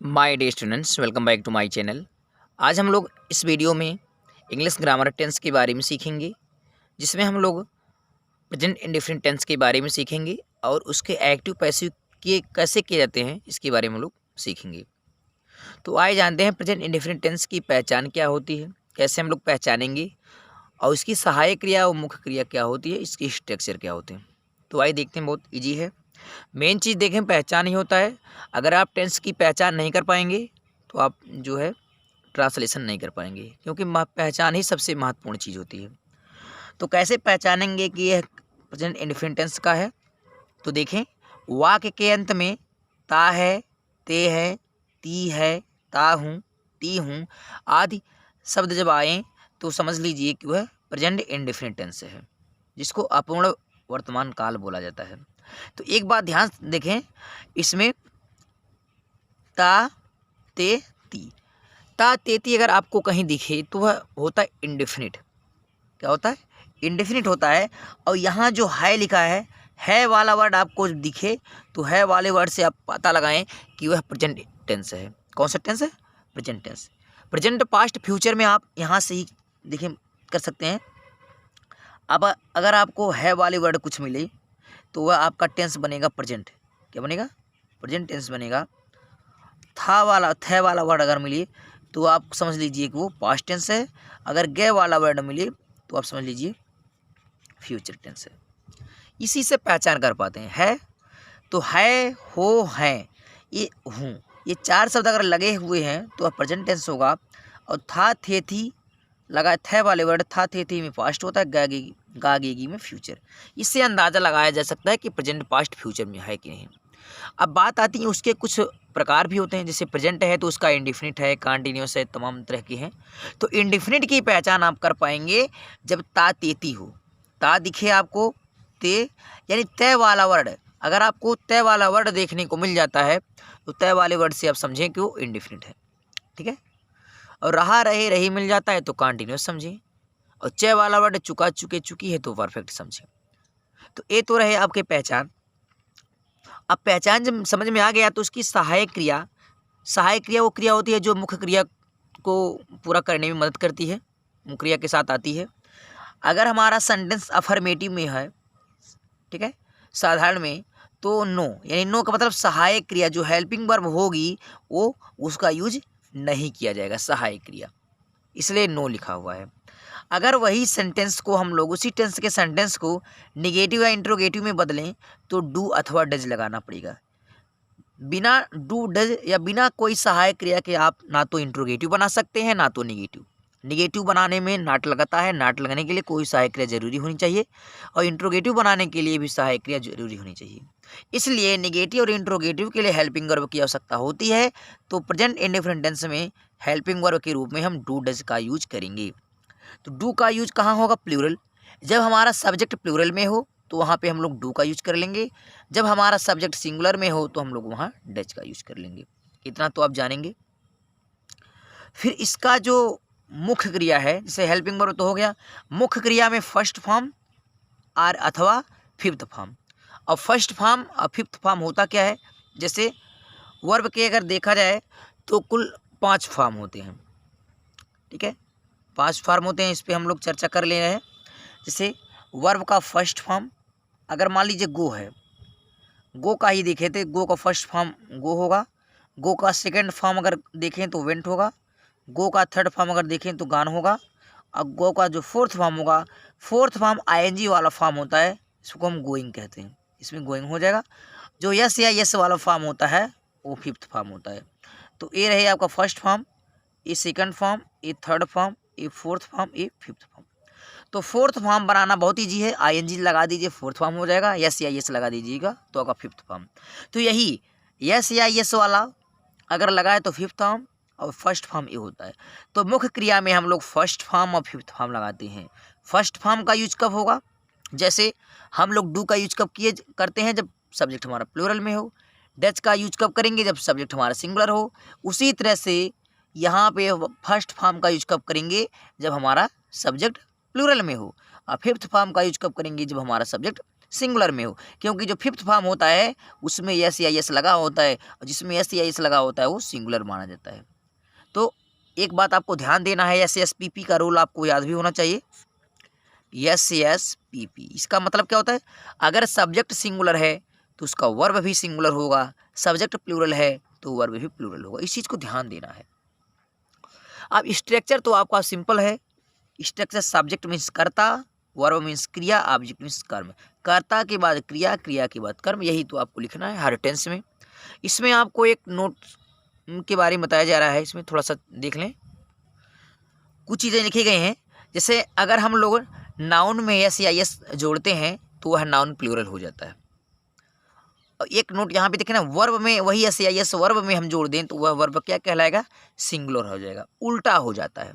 My dear students, welcome back to my channel. आज हम लोग इस वीडियो में इंग्लिश ग्रामर टेंस के बारे में सीखेंगे, जिसमें हम लोग प्रेजेंट इंडिफरेंट टेंस के बारे में सीखेंगे और उसके एक्टिव पैसिव किए कैसे किए जाते हैं इसके बारे में हम लोग सीखेंगे। तो आइए जानते हैं प्रेजेंट इंडिफरेंट टेंस की पहचान क्या होती है, कैसे हम लोग पहचानेंगे और इसकी सहायक क्रिया और मुख्य क्रिया क्या होती है, इसकी स्ट्रक्चर क्या होते हैं। तो आइए देखते हैं, बहुत ईजी है। मेन चीज़ देखें, पहचान ही होता है। अगर आप टेंस की पहचान नहीं कर पाएंगे तो आप जो है ट्रांसलेशन नहीं कर पाएंगे, क्योंकि पहचान ही सबसे महत्वपूर्ण चीज़ होती है। तो कैसे पहचानेंगे कि यह प्रेजेंट इंडिफरेंट टेंस का है? तो देखें, वाक्य के अंत में ता है, ते है, ती है, ता हूँ, ती हूँ आदि शब्द जब आए तो समझ लीजिए कि वह प्रेजेंट इंडिफरेंट टेंस है, जिसको अपूर्ण वर्तमान काल बोला जाता है। तो एक बात ध्यान से देखें, इसमें ता, ते, ती, ता, ते, ती अगर आपको कहीं दिखे तो वह होता है इंडेफिनिट। क्या होता है? इंडेफिनिट होता है। और यहाँ जो है लिखा है वाला वर्ड आपको दिखे तो है वाले वर्ड से आप पता लगाएं कि वह प्रेजेंट टेंस है। कौन सा टेंस है? Present tense. Present, past, future में आप यहाँ से ही देखें कर सकते हैं। अब अगर आपको है वाले वर्ड कुछ मिले तो वह आपका टेंस बनेगा प्रेजेंट। क्या बनेगा? प्रेजेंट टेंस बनेगा। थे वाला वर्ड अगर मिले तो आप समझ लीजिए कि वो पास्ट टेंस है। अगर गे वाला वर्ड मिले तो आप समझ लीजिए फ्यूचर टेंस है। इसी से पहचान कर पाते हैं। है तो है, हो, हैं, ये हूँ, ये चार शब्द अगर लगे हुए हैं तो वह प्रेजेंट टेंस होगा। और था, थे, थी लगा थे वाले वर्ड था, थे, थी में पास्ट होता है, गागेगी में फ्यूचर। इससे अंदाज़ा लगाया जा सकता है कि प्रेजेंट, पास्ट, फ्यूचर में है कि नहीं। अब बात आती है उसके कुछ प्रकार भी होते हैं। जैसे प्रेजेंट है तो उसका इंडिफिनिट है, कंटिन्यूस है, तमाम तरह की हैं। तो इंडिफिनिट की पहचान आप कर पाएंगे जब ता, तेती हो। ता दिखे आपको, ते यानी तय वाला वर्ड। अगर आपको तय वाला वर्ड देखने को मिल जाता है तो तय वाले वर्ड से आप समझें कि वो इंडिफिनिट है। ठीक है। और रहा, रहे, रही मिल जाता है तो कंटिन्यूस समझें। और चे वाला वर्ड चुका, चुके, चुकी है तो परफेक्ट समझें। तो ये तो रहे आपके पहचान। अब पहचान जब समझ में आ गया तो उसकी सहायक क्रिया। सहायक क्रिया वो क्रिया होती है जो मुख्य क्रिया को पूरा करने में मदद करती है, मुख्य क्रिया के साथ आती है। अगर हमारा सेंटेंस अफर्मेटिव में है, ठीक है, साधारण में, तो नो, यानी नो का मतलब सहायक क्रिया जो हेल्पिंग वर्ब होगी वो उसका यूज नहीं किया जाएगा, सहायक क्रिया, इसलिए नो लिखा हुआ है। अगर वही सेंटेंस को हम लोग उसी टेंस के सेंटेंस को निगेटिव या इंट्रोगेटिव में बदलें तो डू अथवा डज लगाना पड़ेगा। बिना डू, डज या बिना कोई सहायक क्रिया के आप ना तो इंट्रोगेटिव बना सकते हैं ना तो निगेटिव। निगेटिव बनाने में नाट लगता है, नाट लगने के लिए कोई सहायक क्रिया जरूरी होनी चाहिए, और इंट्रोगेटिव बनाने के लिए भी सहायक क्रिया जरूरी होनी चाहिए। इसलिए निगेटिव और इंट्रोगेटिव के लिए हेल्पिंग वर्ब की आवश्यकता होती है। तो प्रेजेंट इंडिफरेंट टेंस में हेल्पिंग वर्ब के रूप में हम डू, डज का यूज करेंगे। तो डू का यूज कहाँ होगा? प्लूरल। जब हमारा सब्जेक्ट प्लूरल में हो तो वहाँ पे हम लोग डू का यूज कर लेंगे। जब हमारा सब्जेक्ट सिंगुलर में हो तो हम लोग वहाँ डज का यूज कर लेंगे। इतना तो आप जानेंगे। फिर इसका जो मुख्य क्रिया है, जैसे हेल्पिंग वर्ब तो हो गया, मुख्य क्रिया में फर्स्ट फॉर्म आर अथवा फिफ्थ फॉर्म। और फर्स्ट फॉर्म और फिफ्थ फॉर्म होता क्या है? जैसे वर्ब के अगर देखा जाए तो कुल 5 फॉर्म होते हैं। ठीक है, 5 फॉर्म होते हैं, इस पर हम लोग चर्चा कर ले रहे हैं। जैसे वर्ब का फर्स्ट फॉर्म, अगर मान लीजिए गो है, गो का ही देखे थे, गो का फर्स्ट फॉर्म गो होगा। गो का सेकंड फॉर्म अगर देखें तो वेंट होगा। गो का थर्ड फॉर्म अगर देखें तो गान होगा। और गो का जो फोर्थ फॉर्म होगा, फोर्थ फॉर्म आईएनजी वाला फॉर्म होता है, इसको हम गोइंग कहते हैं, इसमें गोइंग हो जाएगा। जो यस या यस वाला फॉर्म होता है वो फिफ्थ फॉर्म होता है। तो ये रहे आपका फर्स्ट फॉर्म, ये सेकंड फॉर्म, ये थर्ड फॉर्म, ये फोर्थ फॉर्म, ये फिफ्थ फॉर्म। तो फोर्थ फॉर्म बनाना बहुत ईजी है, आईएनजी लगा दीजिए, फोर्थ फॉर्म हो जाएगा। यस या यस लगा दीजिएगा तो आपका फिफ्थ फॉर्म। तो यही यस या यस वाला अगर लगाए तो फिफ्थ फॉर्म, और फर्स्ट फॉर्म ये होता है। तो मुख्य क्रिया में हम लोग फर्स्ट फॉर्म और फिफ्थ फॉर्म लगाते हैं। फर्स्ट फॉर्म का यूज कब होगा? जैसे हम लोग डू का यूज कब करते हैं? जब सब्जेक्ट हमारा प्लूरल में हो। डच का यूज कब करेंगे? जब सब्जेक्ट हमारा सिंगुलर हो। उसी तरह से यहाँ पे फर्स्ट फॉर्म का यूज कब करेंगे? जब हमारा सब्जेक्ट प्लूरल में हो। और फिफ्थ फॉर्म का यूज कब करेंगे? जब हमारा सब्जेक्ट सिंगुलर में हो, क्योंकि जो फिफ्थ फॉर्म होता है उसमें एस या एस लगा होता है, और जिसमें एस या एस लगा होता है वो सिंगुलर माना जाता है। तो एक बात आपको ध्यान देना है, एस एस पी पी का रूल आपको याद भी होना चाहिए। एस एस पी पी इसका मतलब क्या होता है, अगर सब्जेक्ट सिंगुलर है तो उसका वर्ब भी सिंगुलर होगा, सब्जेक्ट प्लूरल है तो वर्ब भी प्लूरल होगा। इस चीज़ को ध्यान देना है। अब स्ट्रक्चर तो आपका सिंपल है। स्ट्रक्चर सब्जेक्ट मीन्स कर्ता, वर्ब मीन्स क्रिया, ऑब्जेक्ट मीन्स कर्म। कर्ता के बाद क्रिया, क्रिया के बाद कर्म, यही तो आपको लिखना है हर टेंस में। इसमें आपको एक नोट के बारे में बताया जा रहा है, इसमें थोड़ा सा देख लें। कुछ चीज़ें लिखी गई हैं, जैसे अगर हम लोग नाउन में एस या एस जोड़ते हैं तो वह नाउन प्लूरल हो जाता है। और एक नोट यहाँ पे देखें ना, वर्ब में वही एस या एस वर्ब में हम जोड़ दें तो वह वर्ब क्या कहलाएगा, सिंगुलर हो जाएगा, उल्टा हो जाता है।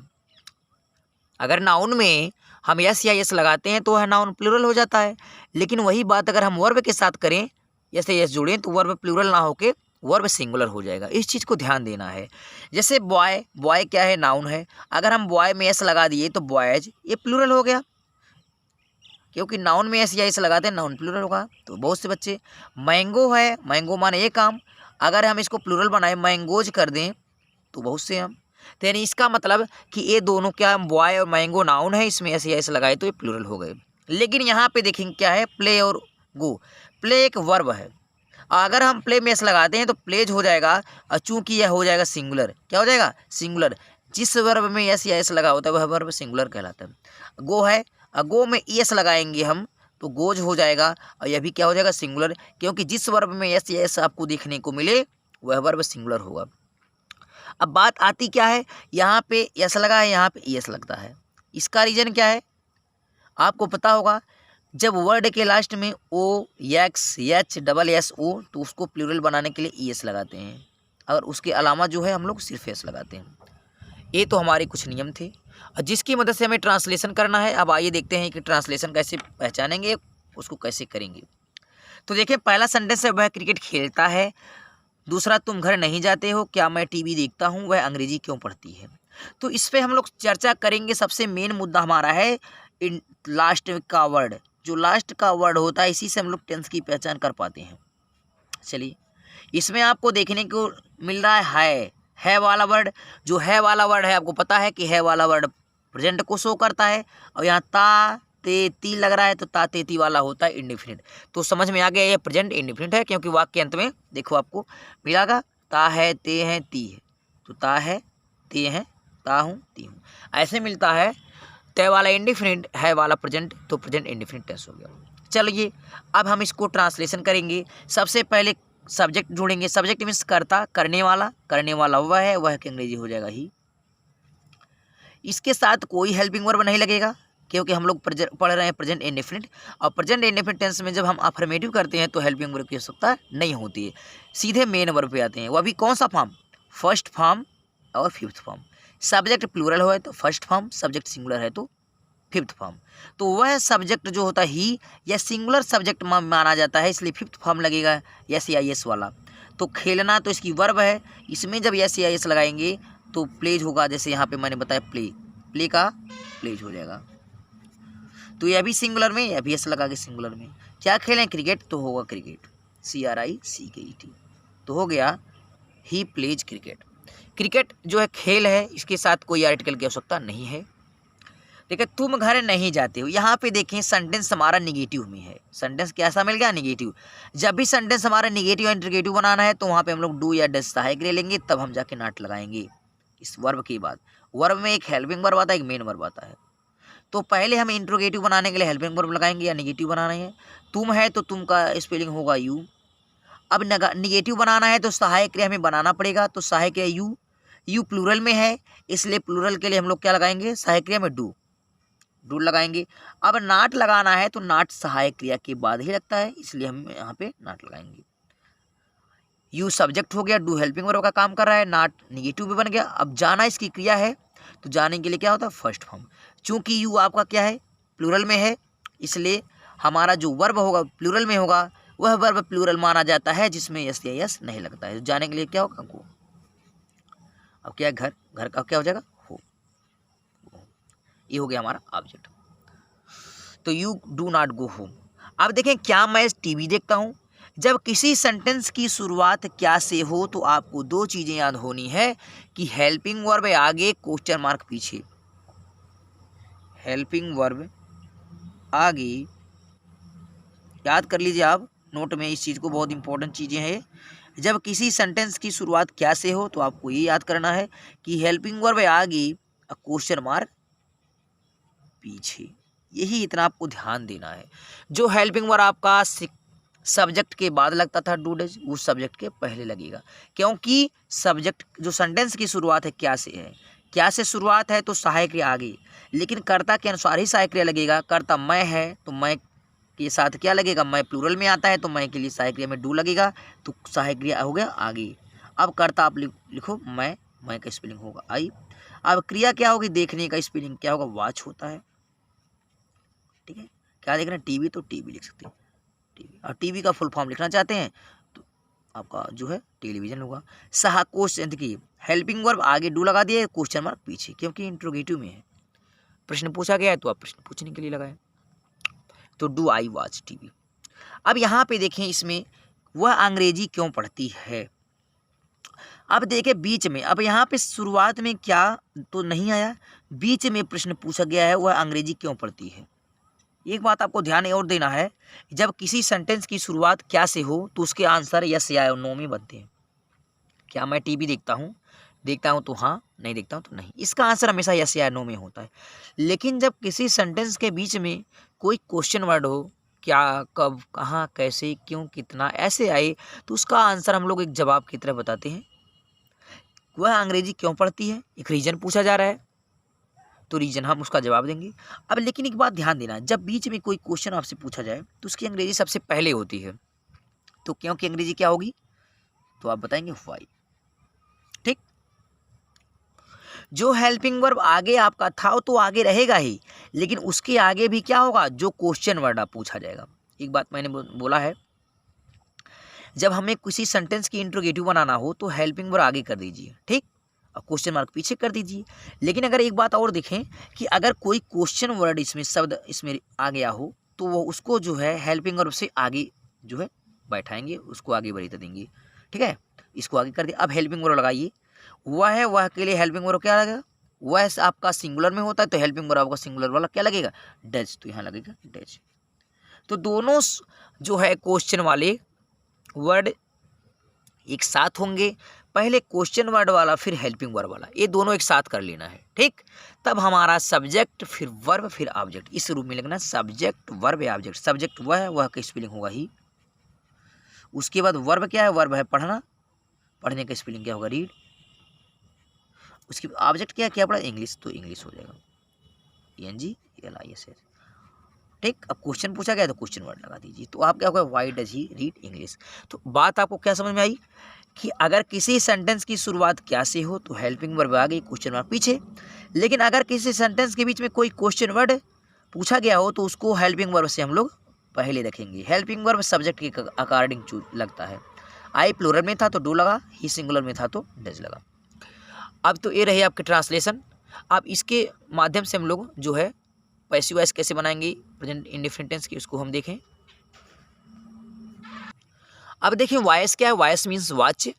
अगर नाउन में हम एस या एस लगाते हैं तो वह नाउन प्लूरल हो जाता है, लेकिन वही बात अगर हम वर्ब के साथ करें, एस या एस जोड़ें तो वर्ब प्लूरल ना होके वर्ब सिंगुलर हो जाएगा। इस चीज़ को ध्यान देना है। जैसे बॉय, बॉय क्या है, नाउन है, अगर हम बॉय में एस लगा दिए तो बॉयज, ये प्लूरल हो गया, क्योंकि नाउन में एस या एस लगाते हैं नाउन प्लूरल होगा। तो बहुत से बच्चे, मैंगो है, मैंगो माने एक आम, अगर हम इसको प्लूरल बनाए मैंगोज कर दें तो बहुत से आम। तो यानी इसका मतलब कि ये दोनों क्या, बॉय और मैंगो नाउन है, इसमें एस या एस लगाए तो ये प्लूरल हो गए। लेकिन यहाँ पे देखेंगे क्या है, प्ले और गो, प्ले एक वर्ब है, अगर हम प्ले में एस लगाते हैं तो प्लेज हो जाएगा, और चूंकि यह हो जाएगा सिंगुलर, क्या हो जाएगा, सिंगुलर। जिस वर्ब में एस या एस लगा होता है वह वर्ब सिंगुलर कहलाता है। गो है, गो में एस लगाएंगे हम तो गोज हो जाएगा, और यह भी क्या हो जाएगा, सिंगुलर, क्योंकि जिस वर्ब में एस या एस आपको देखने को मिले वह वर्ब सिंगुलर होगा। अब बात आती क्या है, यहाँ पे एस लगा है, यहाँ पे एस लगता है, इसका रीजन क्या है आपको पता होगा। जब वर्ड के लास्ट में ओ, एक्स, एच, डबल एस, ओ, तो उसको प्लूरल बनाने के लिए ई एस लगाते हैं, और उसके अलावा जो है हम लोग सिर्फ एस लगाते हैं। ये तो हमारे कुछ नियम थे, और जिसकी मदद से हमें ट्रांसलेशन करना है। अब आइए देखते हैं कि ट्रांसलेशन कैसे पहचानेंगे, उसको कैसे करेंगे। तो देखिए, पहला सेंटेंस है, वह क्रिकेट खेलता है। दूसरा, तुम घर नहीं जाते हो, क्या मैं टीवी देखता हूँ, वह अंग्रेजी क्यों पढ़ती है। तो इस पर हम लोग चर्चा करेंगे। सबसे मेन मुद्दा हमारा है इन लास्ट का वर्ड, जो लास्ट का वर्ड होता है, इसी से हम लोग टेंस की पहचान कर पाते हैं। चलिए, इसमें आपको देखने को मिल रहा है वाला वर्ड। जो है वाला वर्ड है, आपको पता है कि है वाला वर्ड प्रेजेंट को शो करता है, और यहाँ ता ते ती लग रहा है तो ता ते ती वाला होता है इंडिफिनिट। तो समझ में आ गया ये प्रेजेंट इंडिफिनिट है, क्योंकि वाक्य के अंत में देखो आपको मिलेगा ता है, ते हैं, ती है, तो ता है, ते हैं, ता हूँ, ती हूँ, ऐसे मिलता है। तय वाला इंडिफिनिट, है वाला प्रेजेंट, तो प्रेजेंट इंडिफिनिट टेंस हो गया। चलिए, अब हम इसको ट्रांसलेशन करेंगे। सबसे पहले सब्जेक्ट ढूंढेंगे, सब्जेक्ट मीन्स कर्ता, करने वाला वह है, वह की अंग्रेजी हो जाएगा ही। इसके साथ कोई हेल्पिंग वर्ब नहीं लगेगा, क्योंकि हम लोग पढ़ रहे हैं प्रेजेंट इंडेफिनिट, और प्रेजेंट इंडेफिनिट टेंस में जब हम अफर्मेटिव करते हैं तो हेल्पिंग वर्ब की आवश्यकता नहीं होती है, सीधे मेन वर्ब पे आते हैं। वह भी कौन सा फॉर्म, फर्स्ट फॉर्म और फिफ्थ फॉर्म। सब्जेक्ट प्लूरल हो तो फर्स्ट फॉर्म, सब्जेक्ट सिंगुलर है तो फिफ्थ फॉर्म। तो वह सब्जेक्ट जो होता है ही या सिंगुलर सब्जेक्ट माना जाता है, इसलिए फिफ्थ फॉर्म लगेगा यस या यस वाला। तो खेलना तो इसकी वर्ब है, इसमें जब यस या यस लगाएंगे तो प्लेज होगा, जैसे यहाँ पे मैंने बताया प्ले का प्लेज हो जाएगा। तो यह भी सिंगुलर में, यह भी एस लगा के सिंगुलर में। क्या खेलें, क्रिकेट, तो होगा क्रिकेट, CRICKET, तो हो गया ही प्लेज क्रिकेट। क्रिकेट जो है खेल है, इसके साथ कोई आर्टिकल की आवश्यकता नहीं है। देखिए, तुम घर नहीं जाते हो, यहाँ पे देखें सेंटेंस हमारा निगेटिव में है। सेंटेंस कैसा मिल गया, निगेटिव। जब भी सेंटेंस हमारा निगेटिव या इंटरगेटिव बनाना है तो वहाँ पे हम लोग डू या डज सहायक ले लेंगे, तब हम जाके नॉट लगाएंगे इस वर्ब के बाद। वर्ब में एक हेल्पिंग वर्ब आता है, एक मेन वर्ब आता है। तो पहले हम इंट्रोगेटिव बनाने के लिए हेल्पिंग वर्ब लगाएंगे या निगेटिव बनाना है। तुम है तो तुम का स्पेलिंग होगा यू। अब निगेटिव बनाना है तो सहायक क्रिया हमें बनाना पड़ेगा, तो सहायक क्रिया यू। यू प्लूरल में है, इसलिए प्लूरल के लिए हम लोग क्या लगाएंगे, सहायक क्रिया में डू लगाएंगे। अब नाट लगाना है तो नाट सहायक क्रिया के बाद ही लगता है, इसलिए हम यहाँ पे नाट लगाएंगे। यू सब्जेक्ट हो गया, डू हेल्पिंग वर्ब का काम कर रहा है, नाट निगेटिव भी बन गया। अब जाना इसकी क्रिया है, तो जाने के लिए क्या होता है, फर्स्ट फॉर्म। चूंकि यू आपका क्या है, प्लूरल में है, इसलिए हमारा जो वर्ब होगा प्लूरल में होगा, वह वर्ब प्लूरल माना जाता है जिसमें यस या यस नहीं लगता है। जाने के लिए क्या होगा, गो। अब क्या है, घर, घर का क्या हो जाएगा, हो। ये हो गया हमारा ऑब्जेक्ट। तो you do not go home. अब देखें, क्या मैं टीवी देखता हूँ। जब किसी सेंटेंस की शुरुआत क्या से हो तो आपको दो चीज़ें याद होनी है कि हेल्पिंग वर्ब आगे, क्वेश्चन मार्क पीछे। हेल्पिंग वर्ब आगे, याद कर लीजिए आप नोट में इस चीज़ को, बहुत इंपॉर्टेंट चीज़ें हैं। जब किसी सेंटेंस की शुरुआत क्या से हो तो आपको ये याद करना है कि हेल्पिंग वर्ब आगे, क्वेश्चन मार्क पीछे। यही इतना आपको ध्यान देना है। जो हेल्पिंग वर्ब आपका सब्जेक्ट के बाद लगता था डू डज, उस सब्जेक्ट के पहले लगेगा, क्योंकि सब्जेक्ट जो सेंटेंस की शुरुआत है क्या से है, क्या से शुरुआत है तो सहायक क्रिया आगे, लेकिन कर्ता के अनुसार ही सहायक क्रिया लगेगा। कर्ता मैं है तो मैं के साथ क्या लगेगा, मैं प्लूरल में आता है तो मैं के लिए सहायक क्रिया में डू लगेगा, तो सहायक क्रिया हो गया आगे। अब कर्ता आप लिखो मैं का स्पेलिंग होगा आई। अब क्रिया क्या होगी, देखने का स्पेलिंग क्या होगा, वॉच होता है। ठीक है, क्या देखना, टीवी तो टीवी लिख सकते हैं, टीवी। और टीवी का फुल फॉर्म लिखना चाहते हैं तो आपका जो है टेलीविजन होगा। सहा क्वेश्चन की हेल्पिंग वर्ब आगे डू लगा दिए, क्वेश्चन मार्क पीछे, क्योंकि इंट्रोगेटिव में है, प्रश्न पूछा गया है तो आप प्रश्न पूछने के लिए लगाए, तो डू आई वॉच टीवी। अब यहाँ पे देखें, इसमें वह अंग्रेजी क्यों पढ़ती है। अब देखें बीच में, अब यहाँ पे शुरुआत में क्या तो नहीं आया, बीच में प्रश्न पूछा गया है वह अंग्रेजी क्यों पढ़ती है। एक बात आपको ध्यान और देना है, जब किसी सेंटेंस की शुरुआत क्या से हो तो उसके आंसर यस या नो में बनते हैं। क्या मैं टीवी देखता हूँ तो हाँ, नहीं देखता हूँ तो नहीं, इसका आंसर हमेशा यस या नो में होता है। लेकिन जब किसी सेंटेंस के बीच में कोई क्वेश्चन वर्ड हो, क्या, कब, कहाँ, कैसे, क्यों, कितना, ऐसे आए तो उसका आंसर हम लोग एक जवाब की तरह बताते हैं। वह अंग्रेजी क्यों पढ़ती है, एक रीजन पूछा जा रहा है तो रीजन हम उसका जवाब देंगे। अब लेकिन एक बात ध्यान देना, जब बीच में कोई क्वेश्चन आपसे पूछा जाए तो उसकी अंग्रेजी सबसे पहले होती है, तो क्योंकि अंग्रेजी क्या होगी तो आप बताएंगे वाई। ठीक, जो हेल्पिंग वर्ब आगे आपका था तो आगे रहेगा ही, लेकिन उसके आगे भी क्या होगा, जो क्वेश्चन वर्ड आप पूछा जाएगा। एक बात मैंने बोला है, जब हमें किसी सेंटेंस की इंट्रोगेटिव बनाना हो तो हेल्पिंग वर्ब आगे कर दीजिए, ठीक, और क्वेश्चन मार्क पीछे कर दीजिए। लेकिन अगर एक बात और देखें कि अगर कोई क्वेश्चन वर्ड इसमें शब्द इसमें आ गया हो तो वो उसको जो है हेल्पिंग वर्ब से आगे जो है बैठाएंगे, उसको आगे बढ़ा देंगे। ठीक है, इसको आगे कर दिया। अब हेल्पिंग वर्ब लगाइए, वह है, वह के लिए हेल्पिंग वर्ब क्या लगेगा, वह आपका सिंगुलर में होता है तो हेल्पिंग वर्ब आपका सिंगुलर वाला क्या लगेगा, डज, तो यहाँ लगेगा डज। तो दोनों जो है क्वेश्चन वाले वर्ड एक साथ होंगे, पहले क्वेश्चन वर्ड वाला फिर हेल्पिंग वर्ब वाला, ये दोनों एक साथ कर लेना है। ठीक, तब हमारा सब्जेक्ट फिर वर्ब फिर ऑब्जेक्ट, इस रूप में लिखना, सब्जेक्ट वर्ब ऑब्जेक्ट। सब्जेक्ट वह का स्पेलिंग होगा ही, उसके बाद वर्ब क्या है, वर्ब है पढ़ना, पढ़ने का स्पेलिंग क्या होगा रीड, उसके बाद ऑब्जेक्ट क्या पढ़ा, इंग्लिश, तो इंग्लिश हो जाएगा ENGLISH। ठीक, अब क्वेश्चन पूछा गया तो क्वेश्चन वर्ड लगा दीजिए, तो आप क्या होगा, why does he read English. तो बात आपको क्या समझ में आई कि अगर किसी सेंटेंस की शुरुआत क्या से हो तो हेल्पिंग वर्ब आगे, क्वेश्चन वर्ड पीछे, लेकिन अगर किसी सेंटेंस के बीच में कोई क्वेश्चन वर्ड पूछा गया हो तो उसको हेल्पिंग वर्ब से हम लोग पहले रखेंगे। हेल्पिंग वर्ब सब्जेक्ट के अकॉर्डिंग लगता है, आई प्लूरल में था तो डू लगा, ही सिंगुलर में था तो डज लगा। अब तो ये रही आपकी ट्रांसलेशन। अब इसके माध्यम से हम लोग जो है पैसिव वॉइस कैसे बनाएंगे प्रेजेंट इंडिफरेंट टेंस की, उसको हम देखें। अब देखें वॉइस क्या है, वॉइस मीन्स वाच्य,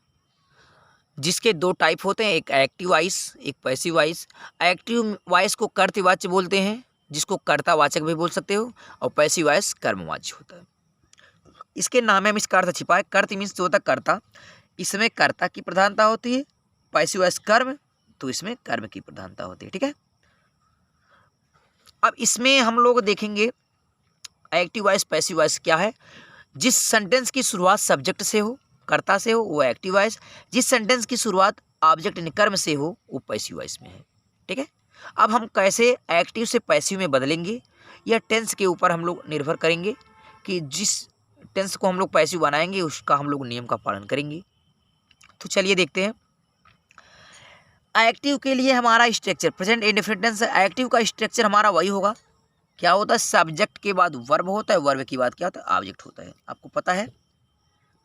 जिसके दो टाइप होते हैं, एक एक्टिव वॉइस, एक पैसिव वॉइस। एक्टिव वॉइस को कर्तवाच्य बोलते हैं, जिसको कर्तावाचक भी बोल सकते हो, और पैसिव वॉइस कर्मवाच्य होता है। इसके नाम में हम इसका अर्थ छिपा है, कर्त मीन्स जो होता है कर्ता, इसमें कर्ता की प्रधानता होती है, पैसिव वॉइस कर्म, तो इसमें कर्म की प्रधानता होती है। ठीक है, अब इसमें हम लोग देखेंगे एक्टिव वॉइस पैसिव वॉइस क्या है। जिस सेंटेंस की शुरुआत सब्जेक्ट से हो, कर्ता से हो, वो एक्टिव वॉइस। जिस सेंटेंस की शुरुआत ऑब्जेक्ट यानी कर्म से हो वो पैसिव वॉइस में है। ठीक है, अब हम कैसे एक्टिव से पैसिव में बदलेंगे, यह टेंस के ऊपर हम लोग निर्भर करेंगे कि जिस टेंस को हम लोग पैसिव बनाएंगे उसका हम लोग नियम का पालन करेंगे। तो चलिए देखते हैं। एक्टिव के लिए हमारा structure, present indefinite tense, active का स्ट्रक्चर हमारा वही होगा, क्या होता है, सब्जेक्ट के बाद वर्ब होता है, वर्ब के बाद क्या होता है, ऑब्जेक्ट होता है। आपको पता है,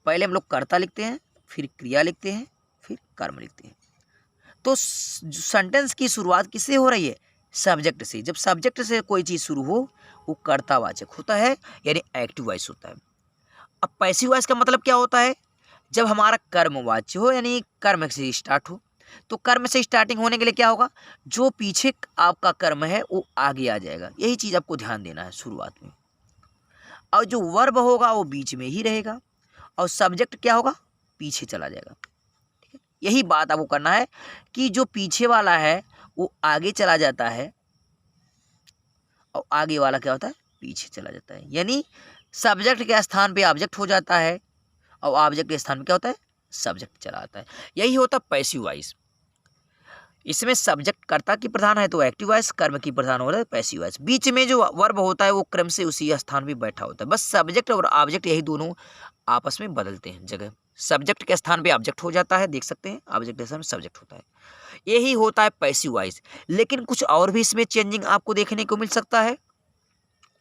पहले हम लोग कर्ता लिखते हैं, फिर क्रिया लिखते हैं, फिर कर्म लिखते हैं। तो सेंटेंस की शुरुआत किससे हो रही है, सब्जेक्ट से। जब सब्जेक्ट से कोई चीज़ शुरू हो वो कर्तावाचक होता है, यानी एक्टिव वॉइस होता है। अब पैसिव वॉइस का मतलब क्या होता है? जब हमारा कर्मवाच्य हो, यानी कर्म से स्टार्ट हो। तो कर्म से स्टार्टिंग होने के लिए क्या होगा? जो पीछे आपका कर्म है वो आगे आ जाएगा। यही चीज़ आपको ध्यान देना है शुरुआत में। और जो वर्ब होगा वो बीच में ही रहेगा, और सब्जेक्ट क्या होगा? पीछे चला जाएगा। ठीक है, यही बात आपको करना है कि जो पीछे वाला है वो आगे चला जाता है, और आगे वाला क्या होता है? पीछे चला जाता है। यानी सब्जेक्ट के स्थान पे ऑब्जेक्ट हो जाता है, और ऑब्जेक्ट के स्थान पे क्या होता है? सब्जेक्ट चला आता है। यही होता है पैसिव वॉइस। इसमें सब्जेक्ट कर्ता की प्रधान है तो एक्टिव वॉइस, कर्म की प्रधान होता है पैसिव वॉइस। बीच में जो वर्ब होता है वो क्रम से उसी स्थान पे बैठा होता है। बस सब्जेक्ट और ऑब्जेक्ट यही दोनों आपस में बदलते हैं जगह। सब्जेक्ट के स्थान पे ऑब्जेक्ट हो जाता है, देख सकते हैं, ऑब्जेक्ट के स्थान में सब्जेक्ट होता है। यही होता है पैसिव वॉइस। लेकिन कुछ और भी इसमें चेंजिंग आपको देखने को मिल सकता है।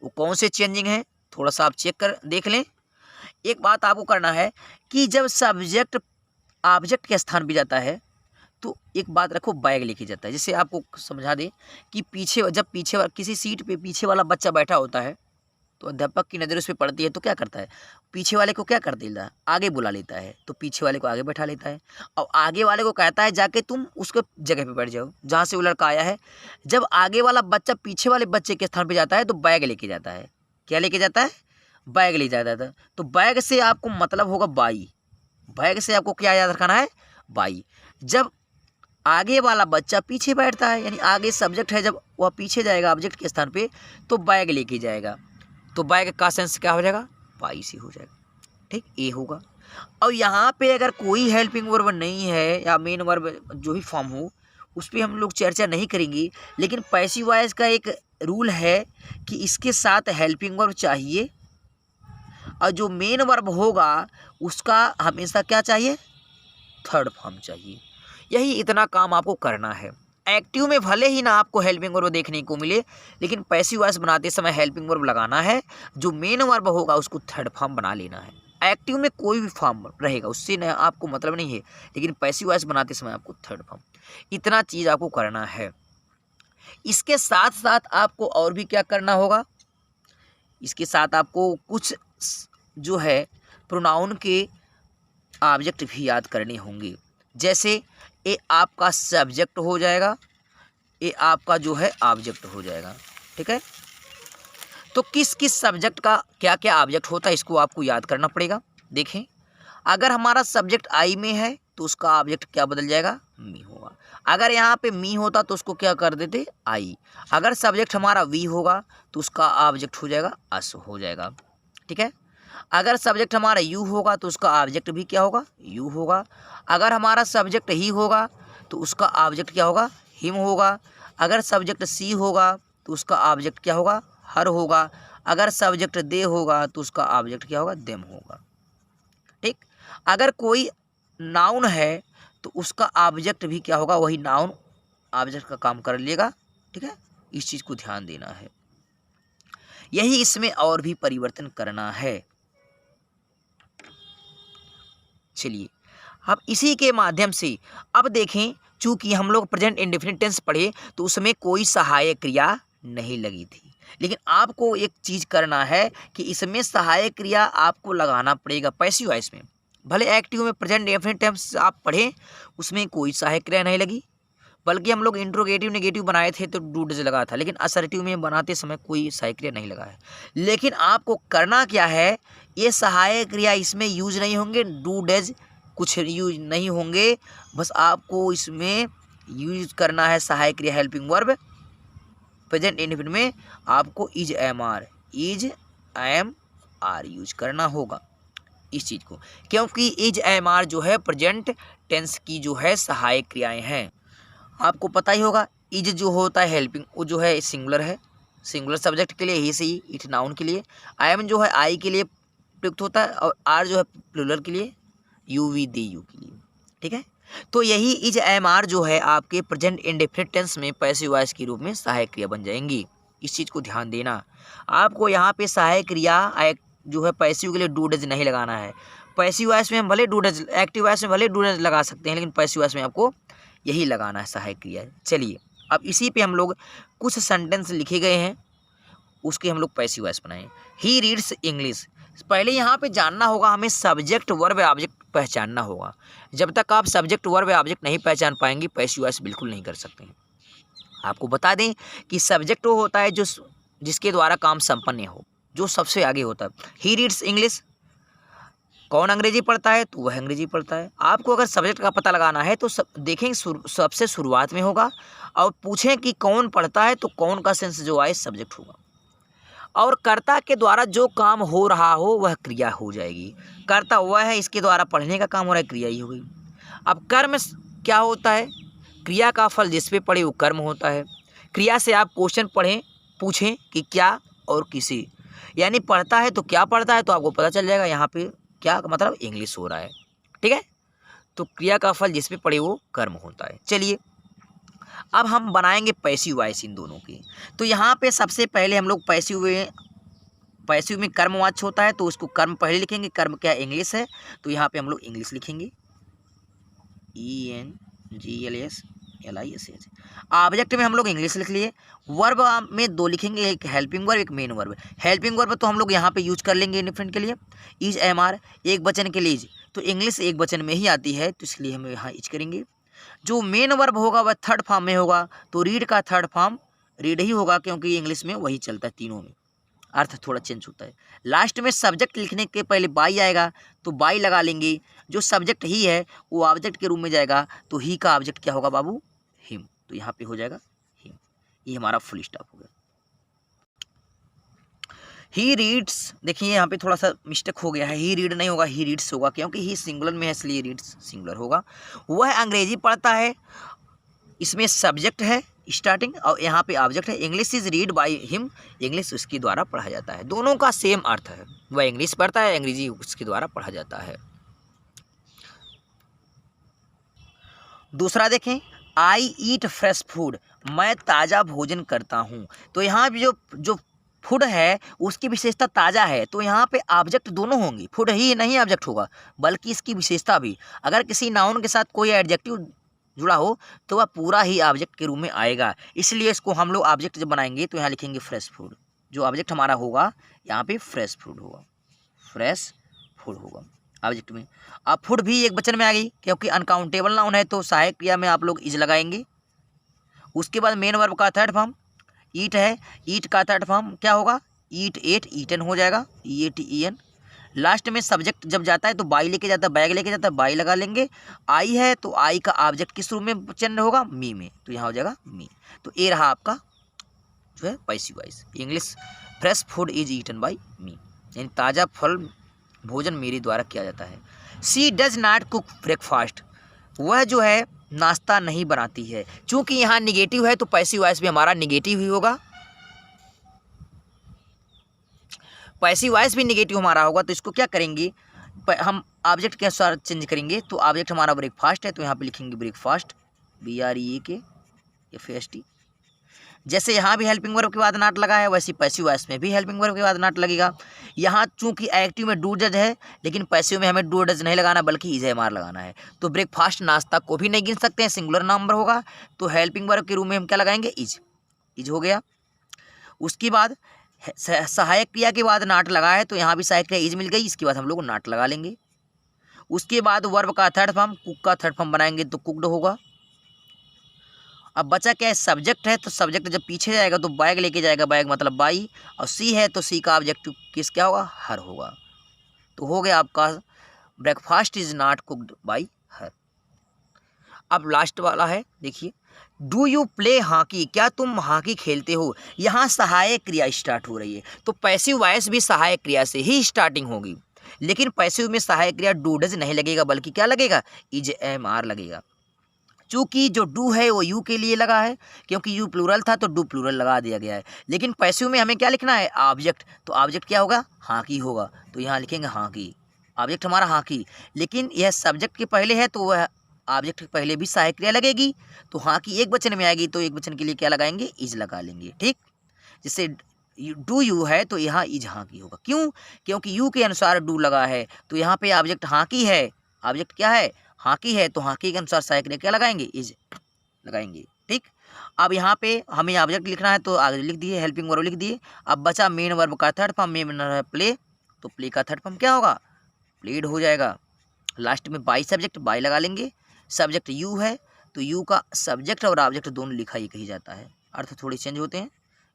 वो कौन से चेंजिंग है, थोड़ा सा आप चेक कर देख लें। एक बात आपको करना है कि जब सब्जेक्ट ऑब्जेक्ट के स्थान पे जाता है तो एक बात रखो, बैग लेके जाता है। जैसे आपको समझा दें कि जब किसी सीट पे पीछे वाला बच्चा बैठा होता है तो अध्यापक की नज़र उस पर पड़ती है तो क्या करता है? पीछे वाले को क्या कर देता है? आगे बुला लेता है। तो पीछे वाले को आगे बैठा लेता है, और आगे वाले को कहता है जाके तुम उसके जगह पे बैठ जाओ जहाँ से वो लड़का आया है। जब आगे वाला बच्चा पीछे वाले बच्चे के स्थान पे जाता है तो बैग लेके जाता है। क्या लेके जाता है? बैग ले जाता था। तो बैग से आपको मतलब होगा बाई। बैग से आपको क्या याद रखना है? बाई। जब आगे वाला बच्चा पीछे बैठता है, यानी आगे सब्जेक्ट है, जब वह पीछे जाएगा ऑब्जेक्ट के स्थान पे तो बैग लेके जाएगा। तो बैग का सेंस क्या हो जाएगा? बाई से हो जाएगा। ठीक, ये होगा। और यहाँ पे अगर कोई हेल्पिंग वर्ब नहीं है या मेन वर्ब जो भी फॉर्म हो उस पर हम लोग चर्चा नहीं करेंगे। लेकिन पैसिव वॉइस का एक रूल है कि इसके साथ हेल्पिंग वर्ब चाहिए, और जो मेन वर्ब होगा उसका हमेशा क्या चाहिए? थर्ड फॉर्म चाहिए। यही इतना काम आपको करना है। एक्टिव में भले ही ना आपको हेल्पिंग वर्ब देखने को मिले, लेकिन पैसिव वॉइस बनाते समय हेल्पिंग वर्ब लगाना है। जो मेन वर्ब होगा उसको थर्ड फॉर्म बना लेना है। एक्टिव में कोई भी फॉर्म रहेगा उससे न आपको मतलब नहीं है, लेकिन पैसिव वॉइस बनाते समय आपको थर्ड फॉर्म, इतना चीज़ आपको करना है। इसके साथ साथ आपको और भी क्या करना होगा? इसके साथ आपको कुछ जो है प्रोनाउन के ऑब्जेक्ट भी याद करने होंगे। जैसे ये आपका सब्जेक्ट हो जाएगा, ये आपका जो है ऑब्जेक्ट हो जाएगा। ठीक है, तो किस किस सब्जेक्ट का क्या क्या ऑब्जेक्ट होता है इसको आपको याद करना पड़ेगा। देखें, अगर हमारा सब्जेक्ट आई में है तो उसका ऑब्जेक्ट क्या बदल जाएगा? मी होगा। अगर यहाँ पे मी होता तो उसको क्या कर देते? आई। अगर सब्जेक्ट हमारा वी होगा तो उसका ऑब्जेक्ट हो जाएगा अस हो जाएगा। ठीक है, अगर सब्जेक्ट हमारा यू होगा तो उसका ऑब्जेक्ट भी क्या होगा? यू होगा। अगर हमारा सब्जेक्ट ही होगा तो उसका ऑब्जेक्ट क्या होगा? हिम होगा। अगर सब्जेक्ट सी होगा तो उसका ऑब्जेक्ट क्या होगा? हर होगा। अगर सब्जेक्ट दे होगा तो उसका ऑब्जेक्ट क्या होगा? देम होगा। ठीक, अगर कोई नाउन है तो उसका ऑब्जेक्ट भी क्या होगा? वही नाउन ऑब्जेक्ट का काम कर लेगा। ठीक है, इस चीज़ को ध्यान देना है। यही इसमें और भी परिवर्तन करना है। चलिए अब इसी के माध्यम से अब देखें, चूंकि हम लोग प्रेजेंट इंडेफिनिट टेंस पढ़े तो उसमें कोई सहायक क्रिया नहीं लगी थी, लेकिन आपको एक चीज़ करना है कि इसमें सहायक क्रिया आपको लगाना पड़ेगा पैसिव वॉइस में। भले एक्टिव में प्रेजेंट इंडेफिनिट टेंस आप पढ़ें उसमें कोई सहायक क्रिया नहीं लगी, बल्कि हम लोग इंट्रोगेटिव नेगेटिव बनाए थे तो डू डज लगा था, लेकिन असर्टिव में बनाते समय कोई सहायक क्रिया नहीं लगा है। लेकिन आपको करना क्या है, ये सहायक क्रिया इसमें यूज नहीं होंगे, डू डज कुछ यूज नहीं होंगे। बस आपको इसमें यूज करना है सहायक क्रिया हेल्पिंग वर्ब। प्रेजेंट इंडेफिनिट में आपको इज एम आर यूज करना होगा इस चीज़ को, क्योंकि इज एम आर जो है प्रेजेंट टेंस की जो है सहायक क्रियाएँ हैं। आपको पता ही होगा इज जो होता है हेल्पिंग वो जो है सिंगुलर है, सिंगुलर सब्जेक्ट के लिए ही सही, इट नाउन के लिए। आई एम जो है आई के लिए प्रयुक्त होता है, और आर जो है प्लूरल के लिए, यू वी दे यू के लिए। ठीक है, तो यही इज एम आर जो है आपके प्रेजेंट इंडेफिनिट टेंस में पैसिव वॉइस के रूप में सहायक क्रिया बन जाएंगी। इस चीज़ को ध्यान देना। आपको यहाँ पे सहायक क्रिया जो है पैसिव के लिए डू डज नहीं लगाना है। पैसिव वॉइस में हम भले डू डज, एक्टिव वॉइस में भले डू डज लगा सकते हैं, लेकिन पैसिव वॉइस में आपको यही लगाना है सहायक क्रिया। चलिए अब इसी पे हम लोग कुछ सेंटेंस लिखे गए हैं उसके हम लोग पैसिव वॉइस बनाएं। ही रीड्स इंग्लिश, पहले यहाँ पे जानना होगा हमें सब्जेक्ट वर्ब ऑब्जेक्ट पहचानना होगा। जब तक आप सब्जेक्ट वर्ब ऑब्जेक्ट नहीं पहचान पाएंगे पैसिव वॉइस बिल्कुल नहीं कर सकते हैं। आपको बता दें कि सब्जेक्ट वो होता है जो जिसके द्वारा काम संपन्न हो, जो सबसे आगे होता है। ही रीड्स इंग्लिश, कौन अंग्रेजी पढ़ता है तो वह अंग्रेजी पढ़ता है। आपको अगर सब्जेक्ट का पता लगाना है तो देखें सबसे शुरुआत में होगा और पूछें कि कौन पढ़ता है तो कौन का सेंस जो आए सब्जेक्ट होगा। और कर्ता के द्वारा जो काम हो रहा हो वह क्रिया हो जाएगी। कर्ता वह है, इसके द्वारा पढ़ने का काम हो रहा है, क्रिया ही हो गई। अब कर्म क्या होता है? क्रिया का फल जिस पे पड़े वो कर्म होता है। क्रिया से आप क्वेश्चन पढ़ें, पूछें कि क्या और किसे, यानी पढ़ता है तो क्या पढ़ता है, तो आपको पता चल जाएगा यहाँ पे क्या मतलब इंग्लिश हो रहा है। ठीक है, तो क्रिया का फल जिस पे पड़े वो कर्म होता है। चलिए अब हम बनाएंगे पैसिव वॉइस इन दोनों की। तो यहाँ पे सबसे पहले हम लोग पैसिव में कर्मवाच्य होता है तो उसको कर्म पहले लिखेंगे। कर्म क्या इंग्लिश है, तो यहाँ पे हम लोग इंग्लिश लिखेंगे, ENGLISH। ऑब्जेक्ट में हम लोग इंग्लिश लिख लिए। वर्ब में दो लिखेंगे, एक हेल्पिंग वर्ब, एक मेन वर्ब। हेल्पिंग वर्ब तो हम लोग यहाँ पे यूज कर लेंगे डिफरेंट के लिए, इज MR, एक वचन के लिए इज, तो इंग्लिश एक वचन में ही आती है तो इसलिए हम यहाँ इज करेंगे। जो मेन वर्ब होगा वह थर्ड फॉर्म में होगा, तो रीड का थर्ड फॉर्म रीड ही होगा क्योंकि इंग्लिश में वही चलता है, तीनों में अर्थ थोड़ा चेंज होता है। लास्ट में सब्जेक्ट लिखने के पहले बाई आएगा तो बाई लगा लेंगे। जो सब्जेक्ट ही है वो ऑब्जेक्ट के रूप में जाएगा, तो ही का ऑब्जेक्ट क्या होगा बाबू? हिम, तो यहाँ पे हो जाएगा हिम। ये हमारा फुल स्टॉप हो गया। ही रीड्स, देखिए यहाँ पे थोड़ा सा मिस्टेक हो गया है, ही रीड नहीं होगा, ही रीड्स होगा क्योंकि ही सिंगुलर में है इसलिए रीड्स सिंगुलर होगा। वह अंग्रेजी पढ़ता है, इसमें सब्जेक्ट है स्टार्टिंग और यहाँ पे ऑब्जेक्ट है। English is read by him, English उसके द्वारा पढ़ा जाता है। दोनों का सेम अर्थ है, वह इंग्लिश पढ़ता है, अंग्रेजी उसके द्वारा पढ़ा जाता है। दूसरा देखें, आई ईट फ्रेश फूड, मैं ताज़ा भोजन करता हूँ। तो यहाँ भी जो फूड है उसकी विशेषता ताज़ा है, तो यहाँ पे ऑब्जेक्ट दोनों होंगे, फूड ही नहीं ऑब्जेक्ट होगा बल्कि इसकी विशेषता भी। अगर किसी नाउन के साथ कोई एडजेक्टिव जुड़ा हो तो वह पूरा ही ऑब्जेक्ट के रूप में आएगा, इसलिए इसको हम लोग ऑब्जेक्ट जब बनाएंगे तो यहाँ लिखेंगे फ्रेश फूड। जो ऑब्जेक्ट हमारा होगा यहाँ पे फ्रेश फूड होगा, फ्रेश फूड होगा ऑब्जेक्ट में। अब फूड भी एक वचन में आ गई क्योंकि अनकाउंटेबल नाउन है तो सहायक क्रिया में आप लोग इज लगाएंगे। उसके बाद मेन वर्ब का थर्ड फॉर्म ईट है, ईट का थर्ड फॉर्म क्या होगा? ईट, एट, ईटन हो जाएगा, EATEN। लास्ट में सब्जेक्ट जब जाता है तो बाई लेके जाता है, बैग लेके जाता है, बाई लगा लेंगे। आई है तो आई का ऑब्जेक्ट किस रूप में चिन्ह होगा? मी में, तो यहाँ हो जाएगा मी। तो ये रहा आपका जो है passive voice. English fresh food is eaten by me, यानी ताज़ा फल भोजन मेरे द्वारा किया जाता है। She does not cook breakfast, वह जो है नाश्ता नहीं बनाती है। चूंकि यहाँ निगेटिव है तो पैसिव वॉइस भी हमारा निगेटिव ही होगा, पैसिव वॉइस भी निगेटिव हमारा होगा। तो इसको क्या करेंगे हम ऑब्जेक्ट के अनुसार चेंज करेंगे। तो ऑब्जेक्ट हमारा ब्रेकफास्ट है तो यहाँ पे लिखेंगे ब्रेकफास्ट, BREAKFAST। जैसे यहाँ भी हेल्पिंग वर्ब के बाद नॉट लगा है वैसे पैसिव वॉइस में भी हेल्पिंग वर्ब के बाद नॉट लगेगा। यहाँ चूंकि एक्टिव में डू डज है लेकिन पैसिव में हमें डू डज नहीं लगाना बल्कि इज MR लगाना है। तो ब्रेकफास्ट नाश्ता को भी नहीं गिन सकते हैं, सिंगुलर नंबर होगा, तो हेल्पिंग वर्ब के रूप में हम क्या लगाएंगे? इज, इज हो गया। उसके बाद सहायक क्रिया के बाद नाट लगा है तो यहाँ भी सहायक क्रिया इज मिल गई, इसके बाद हम लोग नाट लगा लेंगे। उसके बाद वर्ब का थर्ड फॉर्म, कुक का थर्ड फॉर्म बनाएंगे तो कुकड होगा। अब बचा क्या है? सब्जेक्ट है तो सब्जेक्ट जब पीछे जाएगा तो बैग लेके जाएगा, बैग मतलब बाई, और सी है तो सी का ऑब्जेक्टिव किस क्या होगा? हर होगा। तो हो गया आपका breakfast is not cooked by her. अब लास्ट वाला है, देखिए, डू यू प्ले हॉकी, क्या तुम हॉकी खेलते हो। यहाँ सहायक क्रिया स्टार्ट हो रही है तो पैसिव वॉइस भी सहायक क्रिया से ही स्टार्टिंग होगी, लेकिन पैसिव में सहायक क्रिया डू डज नहीं लगेगा बल्कि क्या लगेगा? इज MR लगेगा। चूँकि जो डू है वो यू के लिए लगा है, क्योंकि यू प्लूरल था तो डू प्लूरल लगा दिया गया है। लेकिन पैसिव में हमें क्या लिखना है? ऑब्जेक्ट, तो ऑब्जेक्ट क्या होगा? हॉकी होगा, तो यहाँ लिखेंगे हॉकी, ऑब्जेक्ट हमारा हॉकी। लेकिन यह सब्जेक्ट के पहले है तो वह ऑब्जेक्ट के पहले भी सहायक क्रिया लगेगी, तो हॉकी एक वचन में आएगी तो एक वचन के लिए क्या लगाएंगे? इज लगा लेंगे। ठीक, जैसे डू यू है तो यहाँ इज हॉकी होगा। क्यों? क्योंकि यू के अनुसार डू लगा है, तो यहाँ पे ऑब्जेक्ट हॉकी है, ऑब्जेक्ट क्या है? हॉकी है, तो हॉकी के अनुसार सहायक क्रिया क्या लगाएंगे? इज लगाएंगे। ठीक। ठीक। अब यहाँ पे हमें ऑब्जेक्ट लिखना है तो आगे लिख दिए, हेल्पिंग वर्ब लिख दिए। अब बचा मेन वर्ब का थर्ड फॉर्म, मेन है प्ले, तो प्ले का थर्ड फॉर्म क्या होगा, प्लेड हो जाएगा। लास्ट में बाई सब्जेक्ट, बाई लगा लेंगे। सब्जेक्ट यू है तो यू का सब्जेक्ट और ऑब्जेक्ट दोनों लिखा ही कही जाता है, अर्थ थोड़े चेंज होते हैं।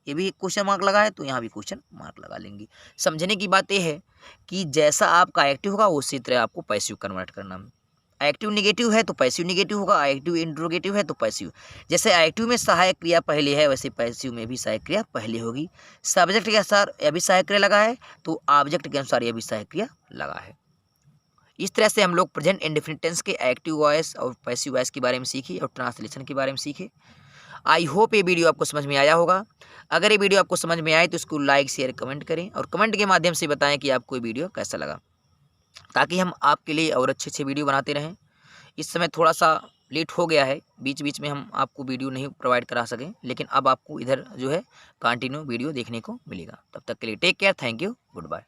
ये भी एक क्वेश्चन मार्क लगा है तो यहाँ भी क्वेश्चन मार्क लगा लेंगे। समझने की बात यह है कि जैसा आपका एक्टिव होगा उसी तरह आपको पैसिव कन्वर्ट करना। एक्टिव निगेटिव है तो पैसिव निगेटिव होगा, एक्टिव इंट्रोगेटिव है तो पैसिव। जैसे एक्टिव में सहायक क्रिया पहले है वैसे पैसिव में भी सहायक क्रिया पहले होगी। सब्जेक्ट के अनुसार यह भी सहायक क्रिया लगा है तो ऑब्जेक्ट के अनुसार यह भी सहायक क्रिया लगा है। इस तरह से हम लोग प्रेजेंट इंडेफिनिट टेंस के एक्टिव वॉइस और पैसिव वॉइस के बारे में सीखे और ट्रांसलेशन के बारे में सीखे। आई होप ये वीडियो आपको समझ में आया होगा। अगर ये वीडियो आपको समझ में आए तो इसको लाइक शेयर कमेंट करें और कमेंट के माध्यम से बताएं कि आपको ये वीडियो कैसा लगा, ताकि हम आपके लिए और अच्छे अच्छे वीडियो बनाते रहें। इस समय थोड़ा सा लेट हो गया है, बीच बीच में हम आपको वीडियो नहीं प्रोवाइड करा सकें, लेकिन अब आपको इधर जो है कंटिन्यू वीडियो देखने को मिलेगा। तब तक के लिए take care, thank you, good bye.